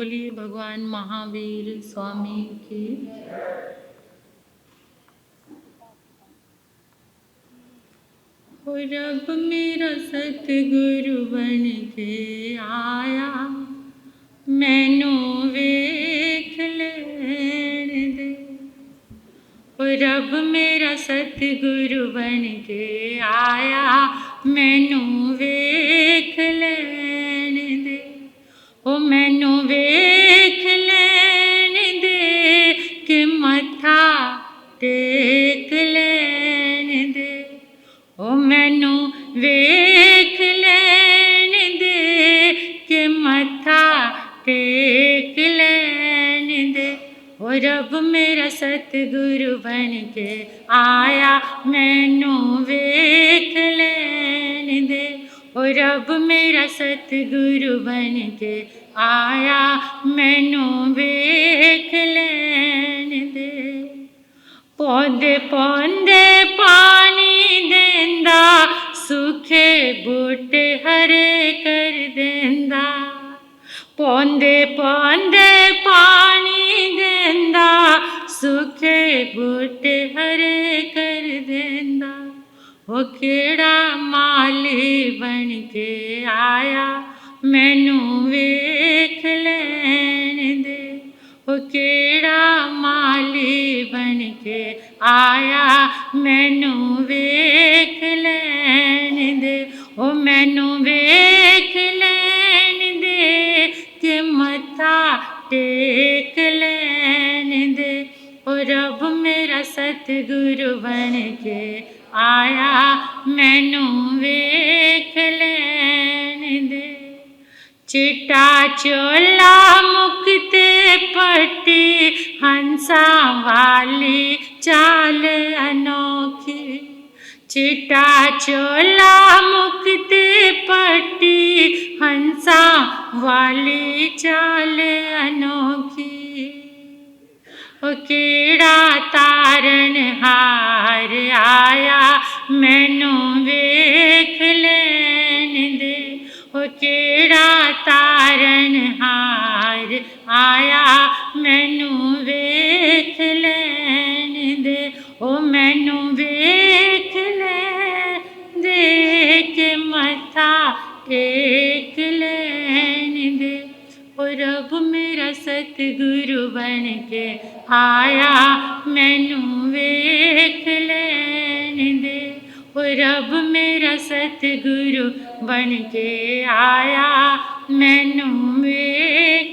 बोलिए भगवान महावीर स्वामी की। ओ रब मेरा सतगुरु बन के आया, मैनू वेख लेण दे। ओ रब मेरा सतगुरु बन के आया, मैनू वेख लेण दे। ओ मैनू वेख लेण दे कि मत्था टेक लेण दे। ओ मैनू वेख लेण दे कि मत्था टेक लेण दे। ओ रब मेरा सतगुरु बन के आया, मैनू वेख लेण दे। ओ रब मेरा सतगुरु बन के आया, मैनू वेख लेण दे। पौधे पौधे पानी देंदा, सूखे बूटे हरे कर देंदा। पौधे पौधे पानी देंदा, सूखे बूटे हरे कर देंदा। ओ केड़ा माली बन के आया, मैनू वेख लेण दे। ओ केड़ा माली बन के आया, मैनू वेख लेण दे। ओ मैनू वेख लेण दे कि मत्था टेक लेण दे। ओ रब मेरा सतगुरु बन के आया, मैनू वेख लेण दे। चिट्टा चोला मुक्ते पट्टी, हंसा वाली चाल अनोखी। चिट्टा चोला मुक्ते पट्टी, हंसा वाली चाल अनोखी। ओ केड़ा तारन हार आया, मैनू वेख लेण दे। ओ केड़ा तारन हार आया, मैनू वेख लेण दे। ओ मैनू वेख लेण दे कि मत्था टेक लेण दे। ओ रब मेरा सतगुरु बन के आया, मैनू वेख लेण दे। ओ रब मेरा सतगुरु बन के आया, मैनू वेख।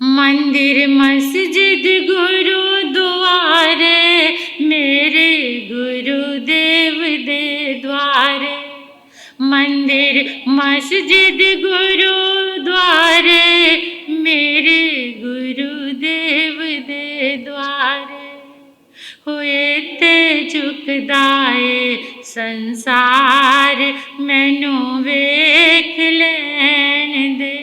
मंदिर मस्जिद गुरुद्वारे, मेरे गुरुदेव दे द्वारे। मंदिर मस्जिद गुरुद्वारे, मेरे गुरुदेव दे द्वारे। होए ते झुकदा ए संसार, मैनू वेख लेण दे।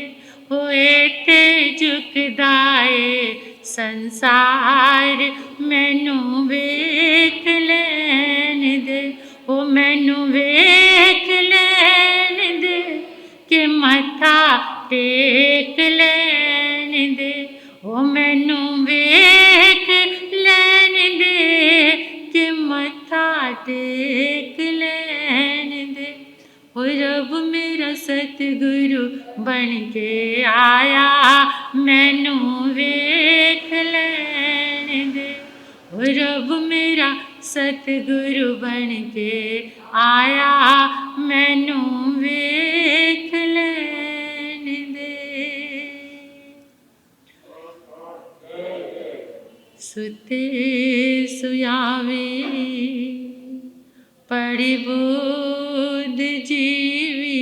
होए ते झुकदा ए संसार, मैनू वेख लेण दे। ओ मैनू वेख लेण दे कि मत्था टेक लेण दे। ओ मैनू वेख लेण दे कि मत्था टेक लेण दे। ओ रब मेरा सतगुरु बन के आया, मैनू वेख लेण दे। ओ रब मेरा सतगुरु बन के आया, मैनू वेख लेण दे। सुते सुयावे पढ़ी बुध जीवी,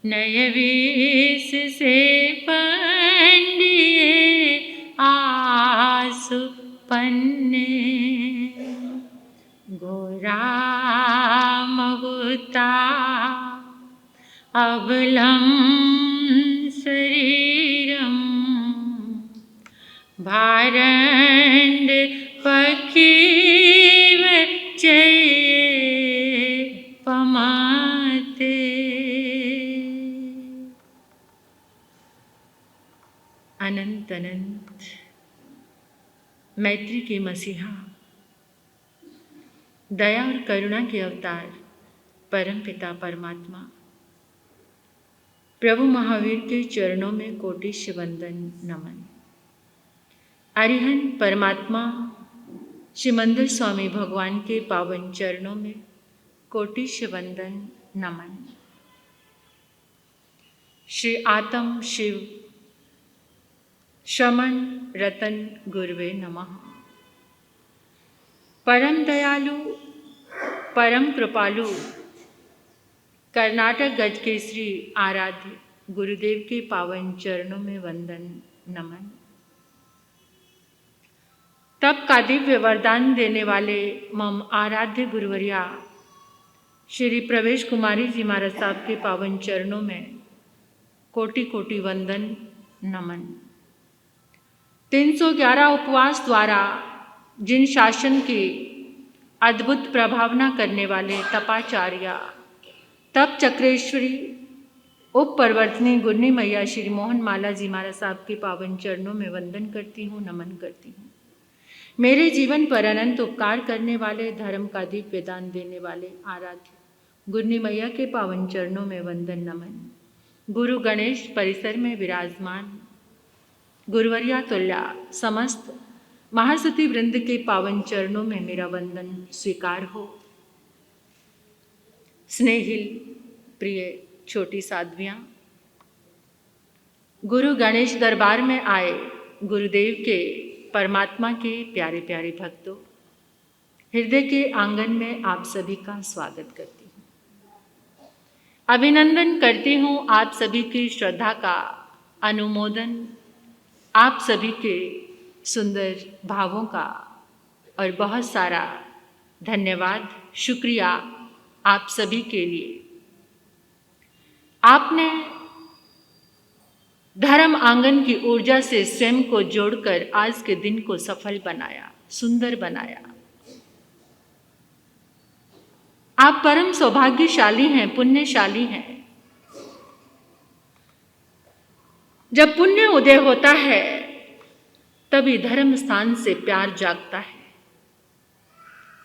नय वेश से पंडिये आसु पन्ने। गोरा महुता अबलम शरीरम, भारंड पखीव चये पमाते। मैत्री के मसीहा, दया और करुणा के अवतार परम पिता परमात्मा प्रभु महावीर के चरणों में कोटिश वंदन नमन। अरिहंत परमात्मा श्रीमंदिर स्वामी भगवान के पावन चरणों में कोटिश वंदन नमन। श्री आत्म शिव शमन रतन गुरुवे नमः। परम दयालु परम कृपालु कर्नाटक गज के श्री आराध्य गुरुदेव के पावन चरणों में वंदन नमन। तप का दिव्य वरदान देने वाले मम आराध्य गुरुवर्या श्री प्रवेश कुमारी जी महाराज साहब के पावन चरणों में कोटि कोटि वंदन नमन। 311 उपवास द्वारा जिन शासन की अद्भुत प्रभावना करने वाले तपाचार्या तप चक्रेश्वरी उप परवर्तनी गुरनी मैया श्री मोहन माला जी महाराज साहब के पावन चरणों में वंदन करती हूँ, नमन करती हूँ। मेरे जीवन पर अनंत उपकार करने वाले, धर्म का दिव्य दान देने वाले आराध्य गुरनी मैया के पावन चरणों में वंदन नमन। गुरु गणेश परिसर में विराजमान गुरुवर्या तुल्या समस्त महासती वृंद के पावन चरणों में मेरा वंदन स्वीकार हो। स्नेहिल प्रिय छोटी साध्वियाँ, गुरु गणेश दरबार में आए गुरुदेव के परमात्मा के प्यारे प्यारे भक्तों, हृदय के आंगन में आप सभी का स्वागत करती हूँ। अभिनंदन करती हूँ आप सभी की श्रद्धा का अनुमोदन, आप सभी के सुंदर भावों का और बहुत सारा धन्यवाद शुक्रिया आप सभी के लिए। आपने धर्म आंगन की ऊर्जा से स्वयं को जोड़कर आज के दिन को सफल बनाया, सुंदर बनाया। आप परम सौभाग्यशाली हैं, पुण्यशाली हैं। जब पुण्य उदय होता है तभी धर्म स्थान से प्यार जागता है,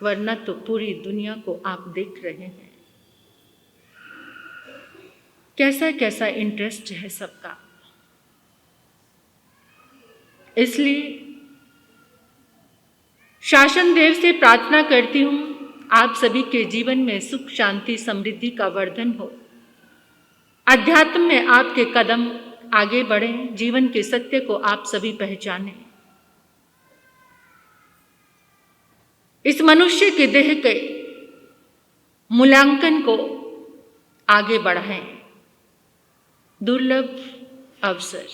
वरना तो पूरी दुनिया को आप देख रहे हैं कैसा कैसा इंटरेस्ट है सबका। इसलिए शासन देव से प्रार्थना करती हूँ आप सभी के जीवन में सुख शांति समृद्धि का वर्धन हो, अध्यात्म में आपके कदम आगे बढ़ें, जीवन के सत्य को आप सभी पहचानें, इस मनुष्य के देह के मूल्यांकन को आगे बढ़ाएं। दुर्लभ अवसर,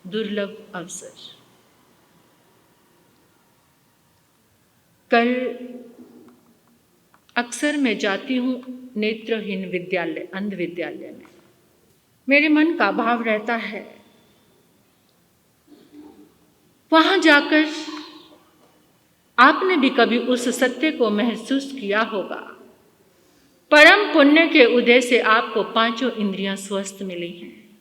दुर्लभ अवसर। कल अक्सर मैं जाती हूँ नेत्रहीन विद्यालय, अंध विद्यालय में। मेरे मन का भाव रहता है वहां जाकर आपने भी कभी उस सत्य को महसूस किया होगा। परम पुण्य के उदय से आपको पांचों इंद्रियां स्वस्थ मिली हैं।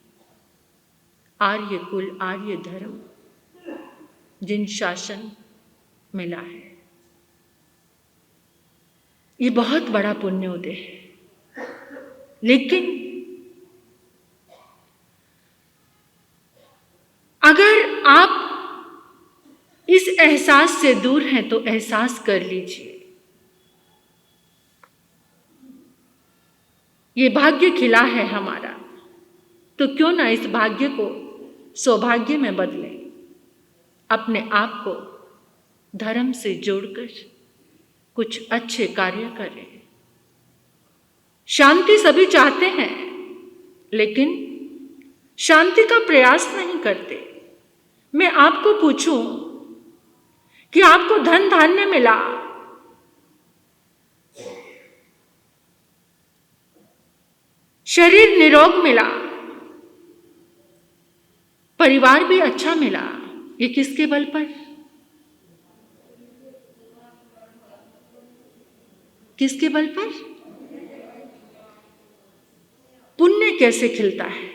आर्य कुल, आर्य धर्म, जिन शासन मिला है, ये बहुत बड़ा पुण्य उदय है। लेकिन अगर आप इस एहसास से दूर हैं तो एहसास कर लीजिए, ये भाग्य खिला है हमारा, तो क्यों ना इस भाग्य को सौभाग्य में बदलें, अपने आप को धर्म से जोड़कर कुछ अच्छे कार्य करें। शांति सभी चाहते हैं, लेकिन शांति का प्रयास नहीं करते। मैं आपको पूछूं कि आपको धन धान्य मिला, शरीर निरोग मिला, परिवार भी अच्छा मिला, ये किसके बल पर? किसके बल पर? पुण्य कैसे खिलता है?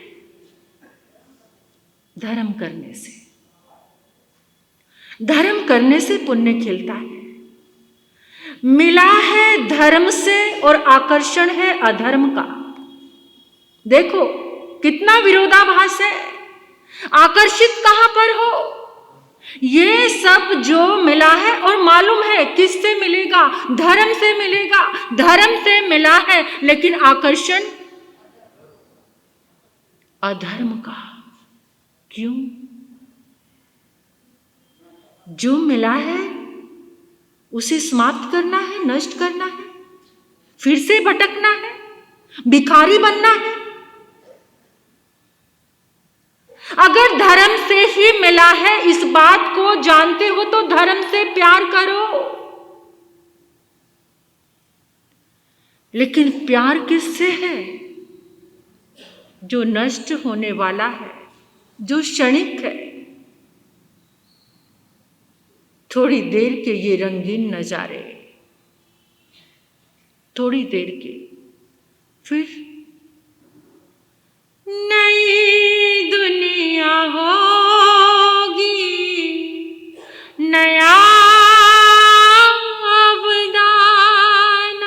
धर्म करने से। धर्म करने से पुण्य खिलता है। मिला है धर्म से और आकर्षण है अधर्म का। देखो कितना विरोधाभास है। आकर्षित कहां पर हो? ये सब जो मिला है और मालूम है किससे मिलेगा? धर्म से मिलेगा। धर्म से मिला है लेकिन आकर्षण अधर्म का। क्यों? जो मिला है उसे समाप्त करना है, नष्ट करना है, फिर से भटकना है, भिखारी बनना है। अगर धर्म से ही मिला है इस बात को जानते हो तो धर्म से प्यार करो। लेकिन प्यार किससे है? जो नष्ट होने वाला है, जो क्षणिक है। थोड़ी देर के ये रंगीन नजारे, थोड़ी देर के, फिर नई दुनिया होगी, नया अवदान,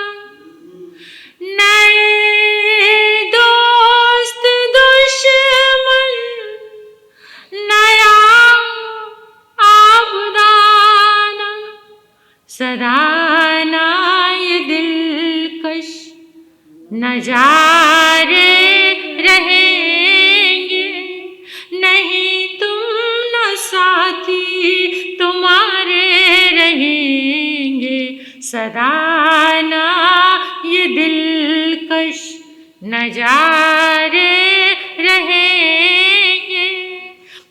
नए दोस्त दुश्मन, नया अवदान, सराहना ये दिलकश नजारे रहेंगे। नहीं तुम न साथी तुम्हारे रहेंगे। सराहना ये दिलकश नजारे रहेंगे।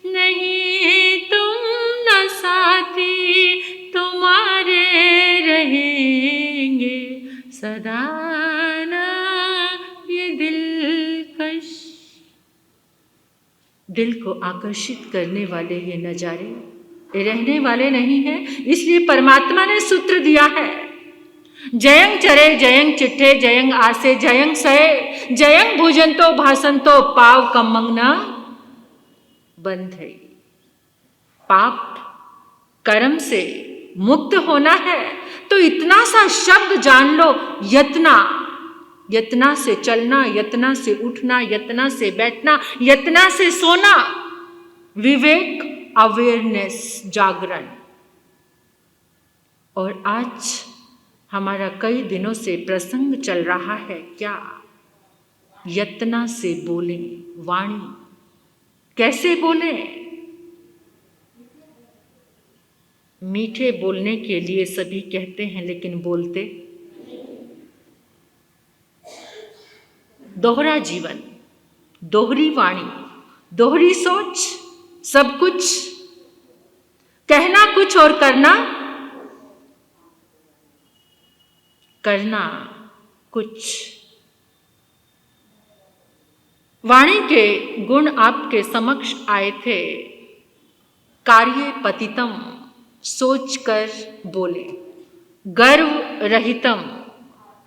नहीं तुम न साथी तुम्हारे रहेंगे। सराहना ये दिलकश। दिल को आकर्षित करने वाले ये नजारे रहने वाले नहीं हैं। इसलिए परमात्मा ने सूत्र दिया है, जयं चरे जयं चिट्ठे जयं आसे जयं सहे जयं भुजंतो भासंतो पाव कमंग न बंधे। पाप कर्म से मुक्त होना है तो इतना सा शब्द जान लो, यतना। यतना से चलना, यतना से उठना, यतना से बैठना, यतना से सोना। विवेक, अवेयरनेस, जागरण। और आज हमारा कई दिनों से प्रसंग चल रहा है, क्या? यतना से बोले वाणी। कैसे बोले? मीठे बोलने के लिए सभी कहते हैं लेकिन बोलते। दोहरा जीवन, दोहरी वाणी, दोहरी सोच, सब कुछ कहना कुछ और करना कुछ। वाणी के गुण आपके समक्ष आए थे। कार्ये पतितम, सोचकर बोले। गर्व रहितम,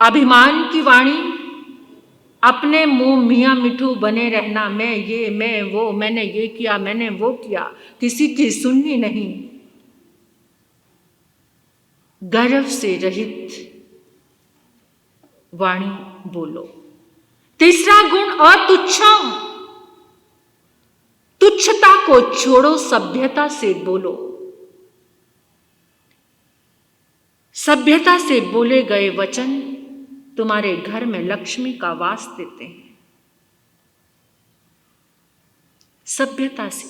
अभिमान की वाणी। अपने मुंह मियाँ मिठू बने रहना, मैं ये मैं वो, मैंने ये किया मैंने वो किया, किसी की सुननी नहीं। गर्व से रहित वाणी बोलो। तीसरा गुण अतुच्छम, तुच्छता को छोड़ो, सभ्यता से बोलो। सभ्यता से बोले गए वचन तुम्हारे घर में लक्ष्मी का वास देते हैं। सभ्यता से।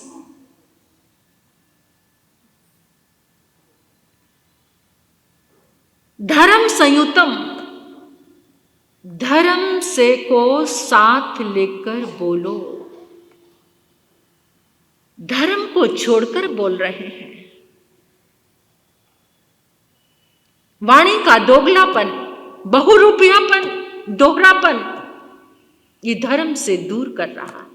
धर्म संयुतम, धर्म से को साथ लेकर बोलो। धर्म को छोड़कर बोल रहे हैं। वाणी का दोगलापन, बहुरूपियापन, दोहरापन, ये धर्म से दूर कर रहा है।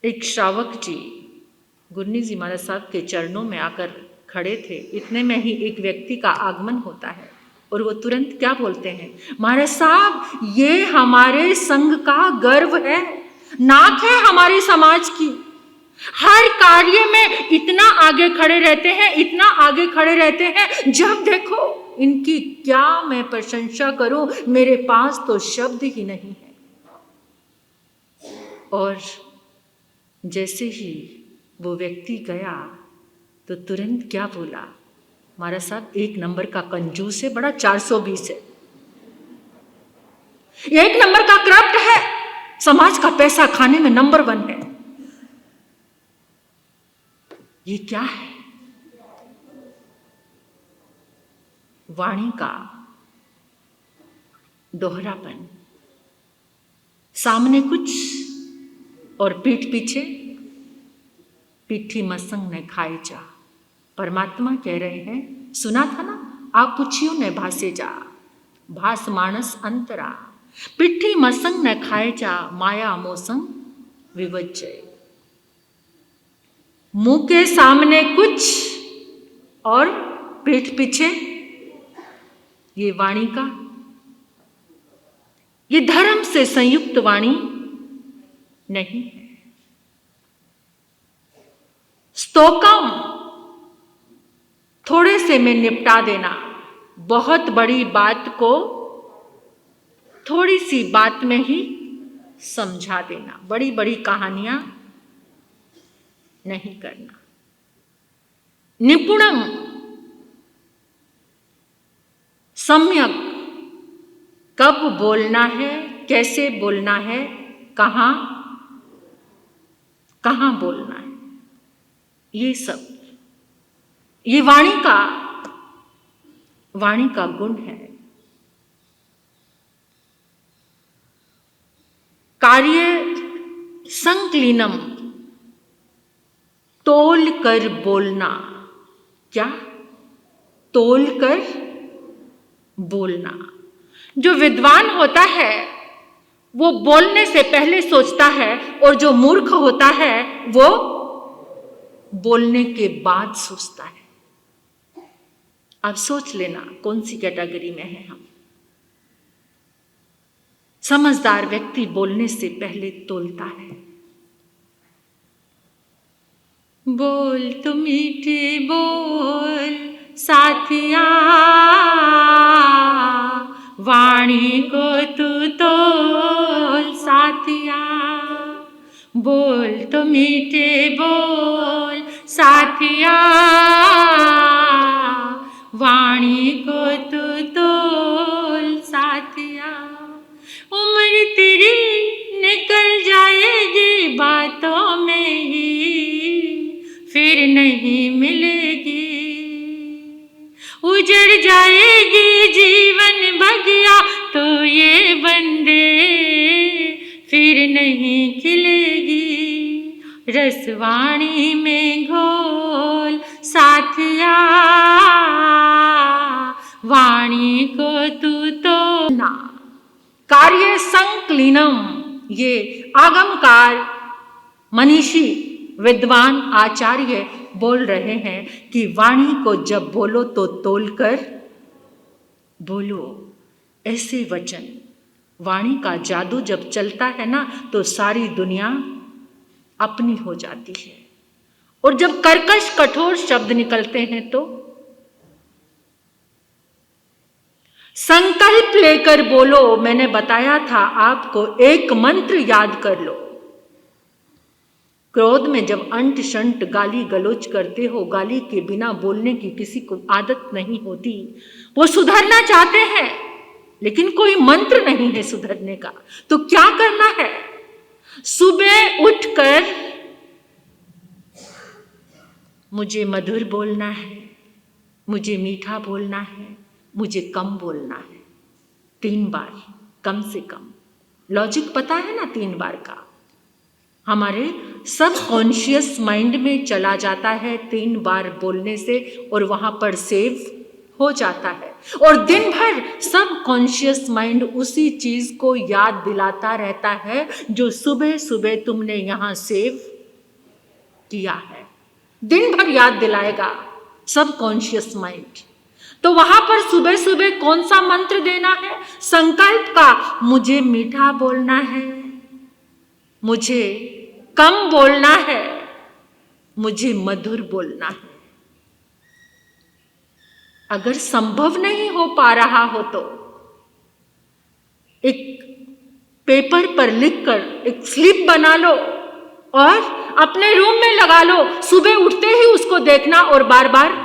एक श्रावक जी गुरनी जी महाराज साहब के चरणों में आकर खड़े थे। इतने में ही एक व्यक्ति का आगमन होता है और वो तुरंत क्या बोलते हैं, महाराज साहब ये हमारे संघ का गर्व है, नाक है हमारे समाज की। हर कार्य में इतना आगे खड़े रहते हैं, इतना आगे खड़े रहते हैं, जब देखो इनकी क्या मैं प्रशंसा करूं, मेरे पास तो शब्द ही नहीं है। और जैसे ही वो व्यक्ति गया तो तुरंत क्या बोला, महाराज साहब 1 नंबर का कंजूस है, बड़ा 420 है, 1 नंबर का करप्ट है, समाज का पैसा खाने में नंबर 1 है। ये क्या है? वाणी का दोहरापन, सामने कुछ और पीठ पीछे पीठी मसंग ने खाए जा। परमात्मा कह रहे हैं, सुना था ना, आप पूछियो ने भासे जा, भास मानस अंतरा, पिट्ठी मसंग न खाए जा, माया मोसंग विवज्जय। मुंह के सामने कुछ और पीठ पीछे ये वाणी का, ये धर्म से संयुक्त वाणी नहीं है। स्तोकम थोड़े से में निपटा देना, बहुत बड़ी बात को थोड़ी सी बात में ही समझा देना, बड़ी बड़ी कहानियां नहीं करना। निपुणम सम्यक, कब बोलना है, कैसे बोलना है, कहाँ बोलना है, ये सब ये वाणी का गुण है। कार्य संक्लीनम, तोल कर बोलना। क्या? तोल कर बोलना। जो विद्वान होता है वो बोलने से पहले सोचता है, और जो मूर्ख होता है वो बोलने के बाद सोचता है। अब सोच लेना कौन सी कैटेगरी में है हम। समझदार व्यक्ति बोलने से पहले तोलता है। बोल तो मीठे बोल साथिया, वाणी को तू तोल साथिया। बोल तो मीठे बोल साथिया, वाणी को तू तोल साथिया। उम्र तेरी निकल जाएगी बातों में ही, फिर नहीं मिलेगी। उजड़ जाएगी जीवन बगिया तो ये बंदे, फिर नहीं खिलेगी। रसवाणी में घोल साथिया, वाणी को तू तो ना। कार्य संक्लीनम, ये आगमकार मनीषी विद्वान आचार्य बोल रहे हैं कि वाणी को जब बोलो तो तोलकर बोलो। ऐसे वचन, वाणी का जादू जब चलता है ना तो सारी दुनिया अपनी हो जाती है। और जब कर्कश कठोर शब्द निकलते हैं तो संकल्प लेकर बोलो। मैंने बताया था आपको, एक मंत्र याद कर लो। क्रोध में जब अंट शंट गाली गलोच करते हो, गाली के बिना बोलने की किसी को आदत नहीं होती। वो सुधरना चाहते हैं लेकिन कोई मंत्र नहीं है सुधरने का। तो क्या करना है? सुबह उठकर मुझे मधुर बोलना है, मुझे मीठा बोलना है, मुझे कम बोलना है। 3 बार कम से कम। लॉजिक पता है ना 3 बार का? हमारे सब कॉन्शियस माइंड में चला जाता है 3 बार बोलने से, और वहां पर सेव हो जाता है। और दिन भर सब कॉन्शियस माइंड उसी चीज को याद दिलाता रहता है जो सुबह सुबह तुमने यहां सेव किया है। दिन भर याद दिलाएगा सब कॉन्शियस माइंड। तो वहां पर सुबह सुबह कौन सा मंत्र देना है? संकल्प का। मुझे मीठा बोलना है, मुझे कम बोलना है, मुझे मधुर बोलना है। अगर संभव नहीं हो पा रहा हो तो एक पेपर पर लिखकर एक स्लिप बना लो और अपने रूम में लगा लो। सुबह उठते ही उसको देखना और बार बार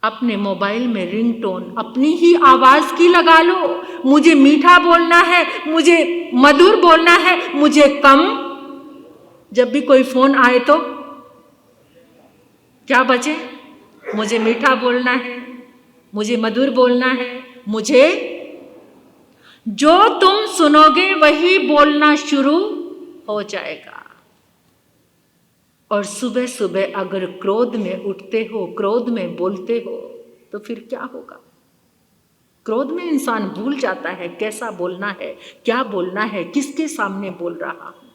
अपने मोबाइल में रिंगटोन अपनी ही आवाज की लगा लो। मुझे मीठा बोलना है, मुझे मधुर बोलना है, मुझे कम। जब भी कोई फोन आए तो क्या बचे? मुझे मीठा बोलना है, मुझे मधुर बोलना है, मुझे जो तुम सुनोगे वही बोलना शुरू हो जाएगा। और सुबह सुबह अगर क्रोध में उठते हो, क्रोध में बोलते हो तो फिर क्या होगा? क्रोध में इंसान भूल जाता है कैसा बोलना है, क्या बोलना है, किसके सामने बोल रहा हूं।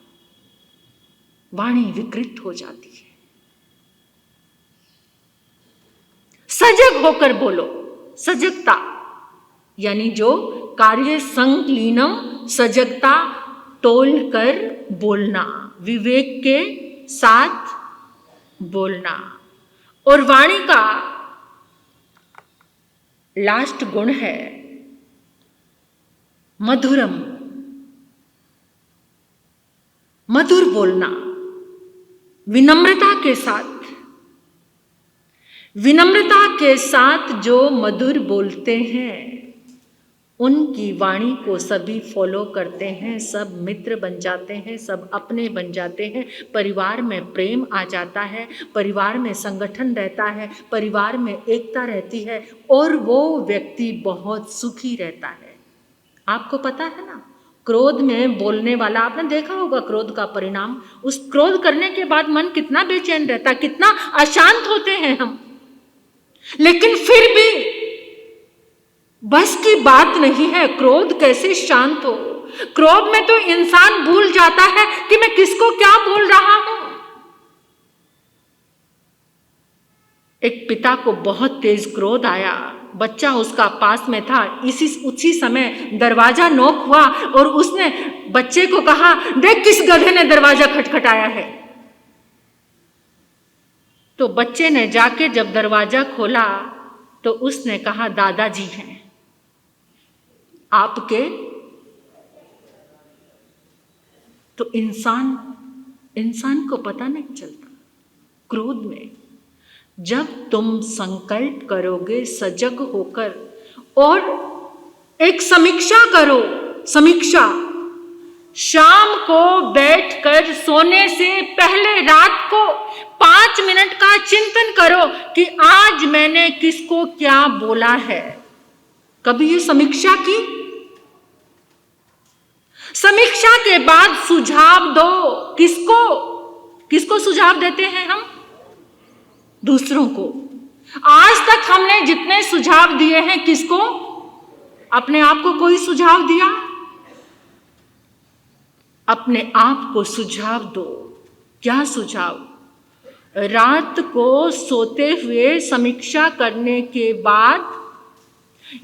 वाणी विकृत हो जाती है। सजग होकर बोलो। सजगता यानी जो कार्य संकलीनम, सजगता तोल कर बोलना, विवेक के साथ बोलना। और वाणी का लास्ट गुण है मधुरम, मधुर बोलना, विनम्रता के साथ। विनम्रता के साथ जो मधुर बोलते हैं उनकी वाणी को सभी फॉलो करते हैं, सब मित्र बन जाते हैं, सब अपने बन जाते हैं। परिवार में प्रेम आ जाता है, परिवार में संगठन रहता है, परिवार में एकता रहती है और वो व्यक्ति बहुत सुखी रहता है। आपको पता है ना, क्रोध में बोलने वाला, आपने देखा होगा क्रोध का परिणाम। उस क्रोध करने के बाद मन कितना बेचैन रहता, कितना अशांत होते हैं हम। लेकिन फिर भी बस की बात नहीं है, क्रोध कैसे शांत हो। क्रोध में तो इंसान भूल जाता है कि मैं किसको क्या बोल रहा हूं। एक पिता को बहुत तेज क्रोध आया, बच्चा उसका पास में था। उसी समय दरवाजा नॉक हुआ और उसने बच्चे को कहा, देख किस गधे ने दरवाजा खटखटाया है। तो बच्चे ने जाके जब दरवाजा खोला तो उसने कहा, दादाजी हैं आपके। तो इंसान को पता नहीं चलता क्रोध में। जब तुम संकल्प करोगे सजग होकर और एक समीक्षा करो, समीक्षा शाम को बैठकर सोने से पहले रात को 5 मिनट का चिंतन करो कि आज मैंने किसको क्या बोला है। कभी ये समीक्षा की? समीक्षा के बाद सुझाव दो। किसको सुझाव देते हैं हम? दूसरों को। आज तक हमने जितने सुझाव दिए हैं, किसको? अपने आप को कोई सुझाव दिया? अपने आप को सुझाव दो। क्या सुझाव? रात को सोते हुए समीक्षा करने के बाद,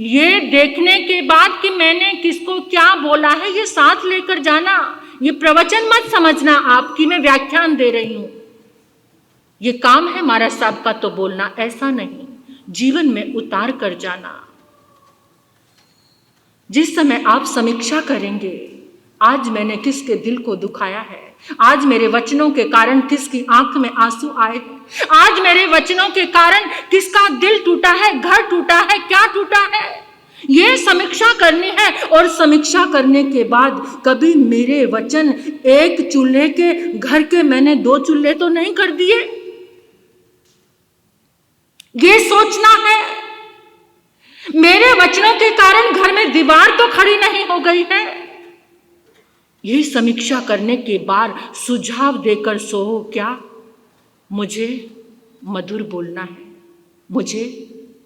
ये देखने के बाद कि मैंने किसको क्या बोला है, ये साथ लेकर जाना। ये प्रवचन मत समझना आपकी मैं व्याख्यान दे रही हूं। ये काम है महाराज साहब का तो बोलना, ऐसा नहीं। जीवन में उतार कर जाना। जिस समय आप समीक्षा करेंगे, आज मैंने किसके दिल को दुखाया है, आज मेरे वचनों के कारण किसकी आंख में आंसू आए, आज मेरे वचनों के कारण किसका दिल टूटा है, घर टूटा है, क्या टूटा है, ये समीक्षा करनी है। और समीक्षा करने के बाद कभी मेरे वचन एक चूल्हे के घर के मैंने 2 चूल्हे तो नहीं कर दिए, ये सोचना है। मेरे वचनों के कारण घर में दीवार तो खड़ी नहीं हो गई है। यही समीक्षा करने के बाद सुझाव देकर सो, क्या मुझे मधुर बोलना है, मुझे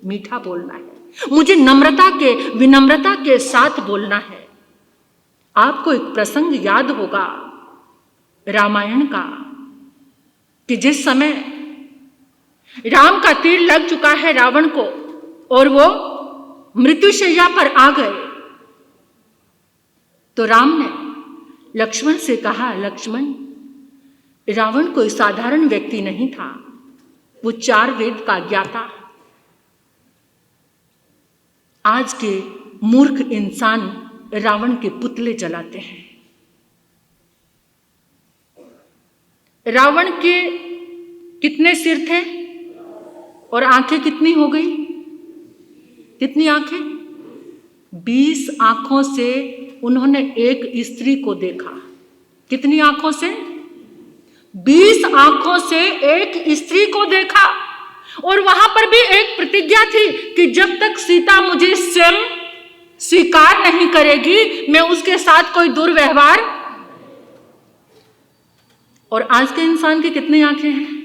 मीठा बोलना है, मुझे विनम्रता के साथ बोलना है। आपको एक प्रसंग याद होगा रामायण का कि जिस समय राम का तीर लग चुका है रावण को और वो मृत्युशैया पर आ गए, तो राम ने लक्ष्मण से कहा, लक्ष्मण, रावण कोई साधारण व्यक्ति नहीं था, वो 4 वेद का ज्ञाता। आज के मूर्ख इंसान रावण के पुतले जलाते हैं। रावण के कितने सिर थे और आंखें कितनी हो गई? कितनी आंखें? 20 आंखों से उन्होंने एक स्त्री को देखा। कितनी आंखों से? 20 आंखों से एक स्त्री को देखा। और वहां पर भी एक प्रतिज्ञा थी कि जब तक सीता मुझे स्वयं स्वीकार नहीं करेगी, मैं उसके साथ कोई दुर्व्यवहार। और आज के इंसान की कितनी आंखें हैं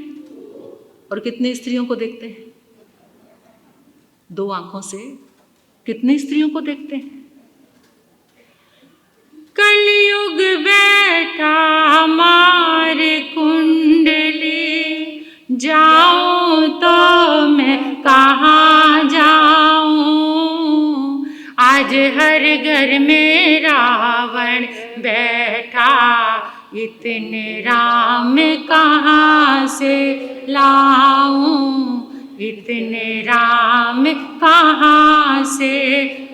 और कितनी स्त्रियों को देखते हैं? 2 आंखों से कितनी स्त्रियों को देखते हैं? कलयुग बैठा हमारे कुंडली, जाऊं तो मैं कहाँ जाऊं। आज हर घर में रावण बैठा, इतने राम कहाँ से लाऊं, इतने राम कहाँ से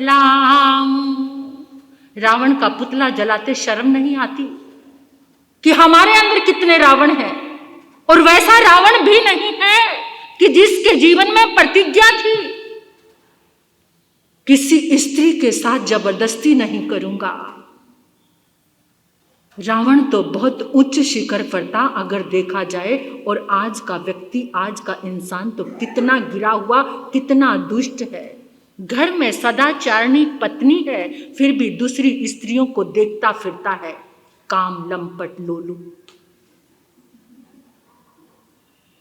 लाऊं। रावण का पुतला जलाते शर्म नहीं आती कि हमारे अंदर कितने रावण हैं? और वैसा रावण भी नहीं है कि जिसके जीवन में प्रतिज्ञा थी, किसी स्त्री के साथ जबरदस्ती नहीं करूंगा। रावण तो बहुत उच्च शिखर पर था अगर देखा जाए, और आज का व्यक्ति, आज का इंसान तो कितना गिरा हुआ, कितना दुष्ट है। घर में सदाचारणी पत्नी है, फिर भी दूसरी स्त्रियों को देखता फिरता है, काम लंपट लोलू।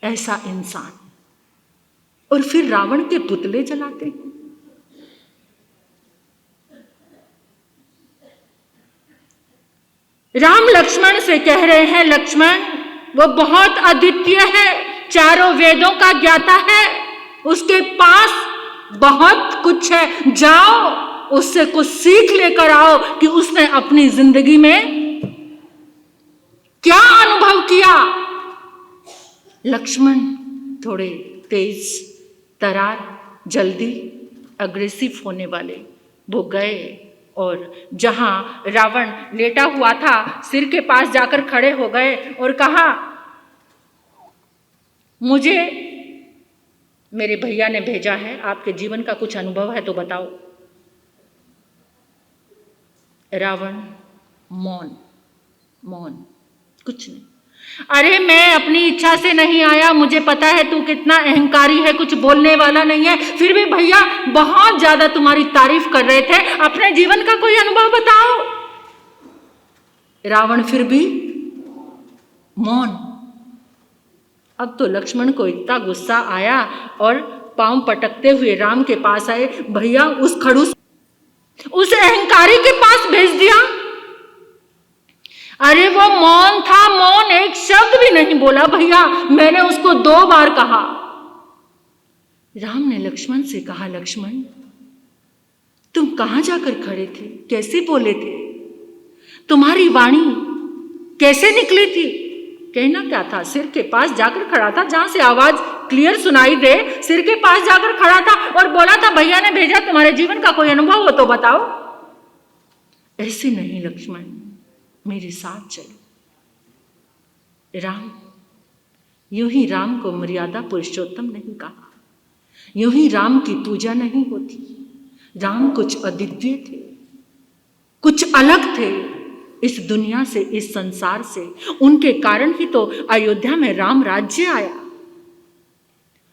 ऐसा इंसान, और फिर रावण के पुतले जलाते हैं। राम लक्ष्मण से कह रहे हैं, लक्ष्मण वो बहुत अद्वितीय है, 4 वेदों का ज्ञाता है, उसके पास बहुत कुछ है, जाओ उससे कुछ सीख लेकर आओ कि उसने अपनी जिंदगी में क्या अनुभव किया। लक्ष्मण थोड़े तेज तरार, जल्दी अग्रेसिव होने वाले, वो गए और जहां रावण लेटा हुआ था, सिर के पास जाकर खड़े हो गए और कहा, मुझे मेरे भैया ने भेजा है, आपके जीवन का कुछ अनुभव है तो बताओ। रावण मौन, कुछ नहीं। अरे मैं अपनी इच्छा से नहीं आया, मुझे पता है तू कितना अहंकारी है, कुछ बोलने वाला नहीं है, फिर भी भैया बहुत ज्यादा तुम्हारी तारीफ कर रहे थे, अपने जीवन का कोई अनुभव बताओ। रावण फिर भी मौन। अब तो लक्ष्मण को इतना गुस्सा आया और पांव पटकते हुए राम के पास आए, भैया उस खड़ूस, उस अहंकारी के पास भेज दिया। अरे वो मौन था, मौन, एक शब्द भी नहीं बोला भैया, मैंने उसको 2 बार कहा। राम ने लक्ष्मण से कहा, लक्ष्मण तुम कहां जाकर खड़े थे, कैसे बोले थे, तुम्हारी वाणी कैसे निकली थी? कहना क्या था? सिर के पास जाकर खड़ा था, जहां से आवाज क्लियर सुनाई दे, सिर के पास जाकर खड़ा था और बोला था, भैया ने भेजा, तुम्हारे जीवन का कोई अनुभव हो तो बताओ। ऐसे नहीं लक्ष्मण, मेरे साथ चलो। राम, यूं ही राम को मर्यादा पुरुषोत्तम नहीं कहा, यूं ही राम की पूजा नहीं होती। राम कुछ अद्वितीय थे, कुछ अलग थे इस दुनिया से, इस संसार से। उनके कारण ही तो अयोध्या में राम राज्य आया।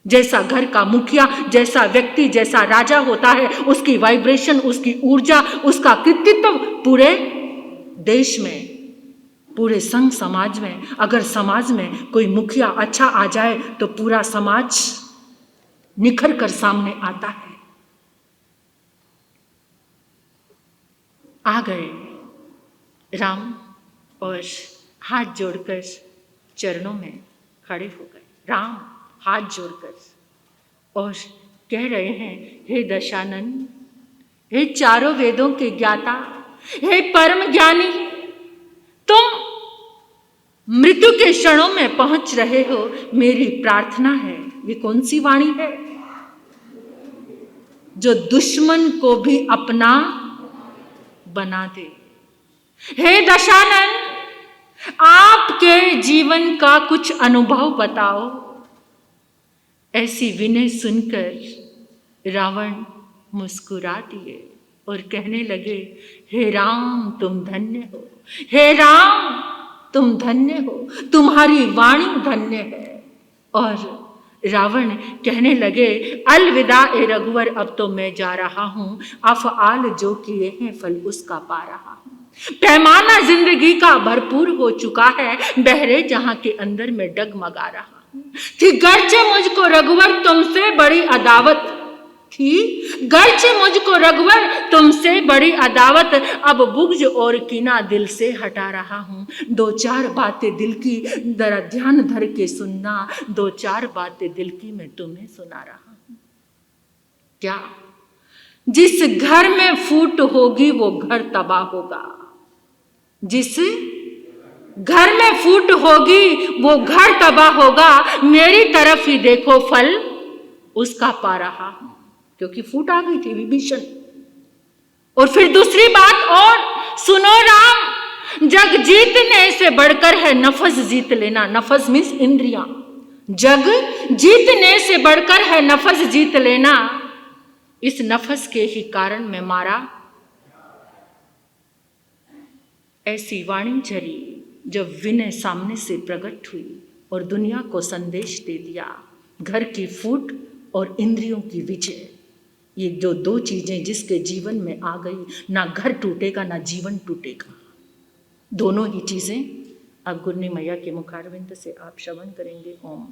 जैसा घर का मुखिया, जैसा व्यक्ति, जैसा राजा होता है, उसकी वाइब्रेशन, उसकी ऊर्जा, उसका कृतित्व पूरे देश में, पूरे संघ समाज में, अगर समाज में कोई मुखिया अच्छा आ जाए तो पूरा समाज निखर कर सामने आता है। आ गए राम और हाथ जोड़कर चरणों में खड़े हो गए। राम हाथ जोड़कर और कह रहे हैं, हे दशानन, हे 4 वेदों के ज्ञाता, हे परम ज्ञानी, तुम मृत्यु के क्षणों में पहुंच रहे हो, मेरी प्रार्थना है। ये कौन सी वाणी है? जो दुश्मन को भी अपना बना दे। हे दशानन, आपके जीवन का कुछ अनुभव बताओ। ऐसी विनय सुनकर रावण मुस्कुरा दिए और कहने लगे, हे राम तुम धन्य हो, हे राम तुम धन्य हो, तुम्हारी वाणी धन्य है। और रावण कहने लगे, अलविदा ए रघुवर, अब तो मैं जा रहा हूं, अफआल जो किए हैं फल उसका पा रहा हूं। पैमाना जिंदगी का भरपूर हो चुका है, बहरे जहां के अंदर मैं डगमगा रहा हूं। कि गर्चे मुझको रघुवर तुमसे बड़ी अदावत थी, गर्चे मुझको रघुवर तुमसे बड़ी अदावत, अब बुग़्ज़ और कीना दिल से हटा रहा हूं। दो चार बातें दिल की जरा ध्यान धर के सुनना, दो चार बातें दिल की मैं तुम्हें सुना रहा हूं। क्या? जिस घर में फूट होगी वो घर तबाह होगा। जिस घर में फूट होगी वो घर तबाह होगा। मेरी तरफ ही देखो, फल उसका पा रहा हूं। क्योंकि फूट आ गई थी विभीषण। और फिर दूसरी बात और सुनो राम, जग जीतने से बढ़कर है नफस जीत लेना। नफस मीन्स इंद्रियां। जग जीतने से बढ़कर है नफस जीत लेना। इस नफस के ही कारण मैं मारा। ऐसी वाणी झरी जब विनय सामने से प्रकट हुई और दुनिया को संदेश दे दिया। घर की फूट और इंद्रियों की विजय, ये जो दो चीजें जिसके जीवन में आ गई, ना घर टूटेगा ना जीवन टूटेगा। दोनों ही चीजें अब गुरनी मैया के मुखारविंद से आप श्रवण करेंगे। ओम।